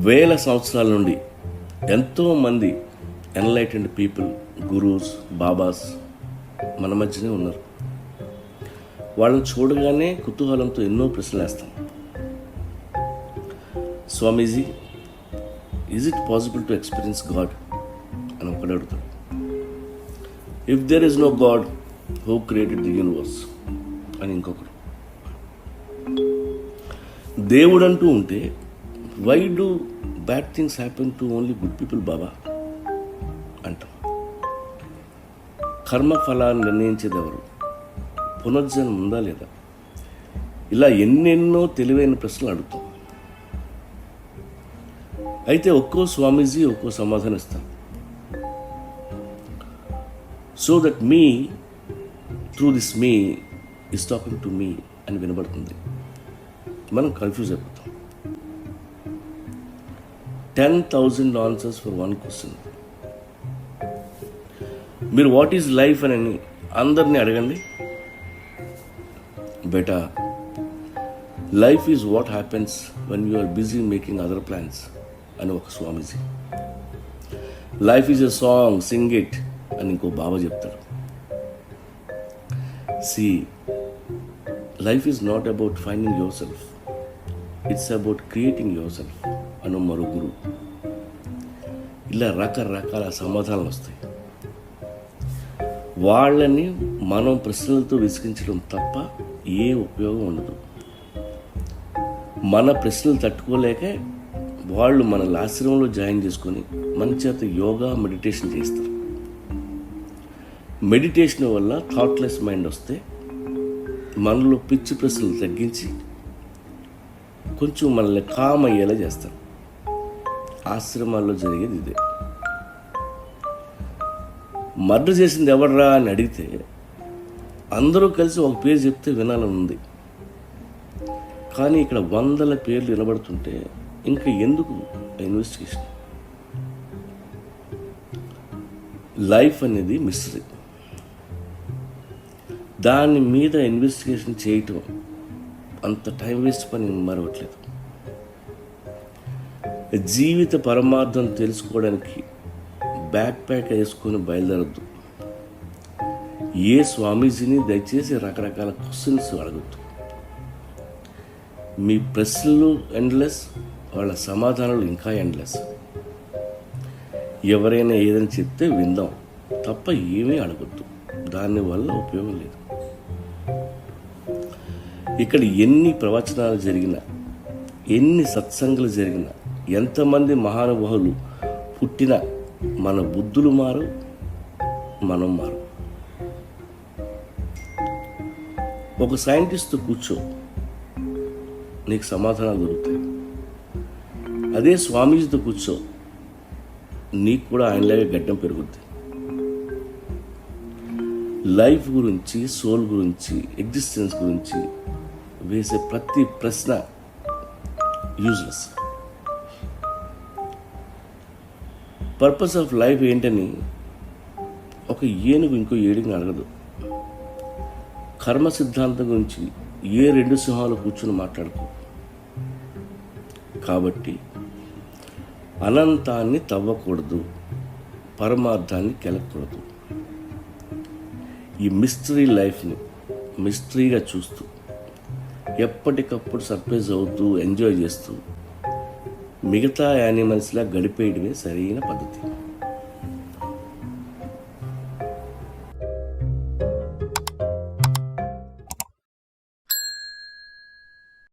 వేల సంవత్సరాల నుండి ఎంతోమంది ఎన్లైటెండ్ పీపుల్, గురూస్, బాబాస్ మన మధ్యనే ఉన్నారు. వాళ్ళని చూడగానే కుతూహలంతో ఎన్నో ప్రశ్నలు వేస్తాం. Swamiji, is it possible to experience God అని ఒకడు అడుగుతాడు. If there is no God who created the universe అని ఇంకొకడు. దేవుడు అంటూ ఉంటే why do bad things happen to only good people baba అంటాం. కర్మ ఫలాన్ని నిర్ణయించేది ఎవరు? పునర్జన్మ ఉందా లేదా? ఇలా ఎన్నెన్నో తెలివైన ప్రశ్నలు అడుగుతాం. అయితే ఒక్కో స్వామీజీ ఒక్కో సమాధానం ఇస్తాను. So that me through this me is talking to me అని వినబడుతుంది. మనం కన్ఫ్యూజ్ అయిపోతాం. 10,000 ఆన్సర్స్ ఫర్ వన్ క్వశ్చన్. మీరు వాట్ ఈజ్ లైఫ్ అని అందరినీ అడగండి. బెటా life is what happens when you are busy making other plans అని ఒక Swamiji. Life is a song, sing it అని ఇంకో బాబా చెప్తాడు. See, life is not about finding yourself, it's about creating yourself అని మరో గురువు. ఇలా రకరకాల సమాధానాలు వస్తాయి. వాళ్ళని మనం ప్రశ్నలతో విసిగించడం తప్ప ఏ ఉపయోగం ఉండదు. మన ప్రశ్నలు తట్టుకోలేక వాళ్ళు మన ఆశ్రమంలో జాయిన్ చేసుకొని మన చేత యోగా, మెడిటేషన్ చేస్తారు. మెడిటేషన్ వల్ల థాట్లెస్ మైండ్ వస్తే మనలో పిచ్చి ప్రశ్నలు తగ్గించి కొంచెం మనల్ని కామ్ అయ్యేలా చేస్తారు. ఆశ్రమాల్లో జరిగేది ఇదే. మర్డర్ చేసింది ఎవడరా అని అడిగితే అందరూ కలిసి ఒక పేరు చెప్తే వినాలని ఉంది. కానీ ఇక్కడ 100 పేర్లు వినబడుతుంటే ఇంకా ఎందుకు ఇన్వెస్టిగేషన్? లైఫ్ అనేది మిస్టరీ. దాని మీద ఇన్వెస్టిగేషన్ చేయటం అంత టైం వేస్ట్ పని మరవట్లేదు. జీవిత పరమార్థం తెలుసుకోవడానికి బ్యాక్ ప్యాక్ వేసుకొని బయలుదేరద్దు. ఏ స్వామీజీని దయచేసి రకరకాల క్వశ్చన్స్ అడగద్దు. మీ ప్రశ్నలు ఎండ్లెస్, వాళ్ళ సమాధానాలు ఇంకా ఎండ్లెస్. ఎవరైనా ఏదైనా చెప్తే విందాం తప్ప ఏమీ అడగద్దు. దానివల్ల ఉపయోగం లేదు. ఇక్కడ ఎన్ని ప్రవచనాలు జరిగినా, ఎన్ని సత్సంగాలు జరిగినా, ఎంతమంది మహానుభావులు పుట్టినా మన బుద్ధులు మారు, మనం మారు. ఒక సైంటిస్ట్తో కూర్చో, నీకు సమాధానాలు దొరుకుతాయి. అదే స్వామీజీతో కూర్చో, నీకు కూడా ఆయనలాగే గడ్డం పెరుగుద్ది. లైఫ్ గురించి, సోల్ గురించి, ఎగ్జిస్టెన్స్ గురించి వేసే ప్రతి ప్రశ్న యూజ్లెస్. పర్పస్ ఆఫ్ లైఫ్ ఏంటని ఒక ఏనుగు ఇంకో ఏనుగుని అడగదు. కర్మ సిద్ధాంతం గురించి ఏ 2 సింహాలు కూర్చుని మాట్లాడుకో. కాబట్టి అనంతాన్ని తవ్వకూడదు, పరమార్థాన్ని కెలకూడదు. ఈ మిస్టరీ లైఫ్ని మిస్టరీగా చూస్తూ ఎప్పటికప్పుడు సర్ప్రైజ్ అవుతూ ఎంజాయ్ చేస్తూ మిగతా యానిమల్స్లా గడిపేయడమే సరైన పద్ధతి.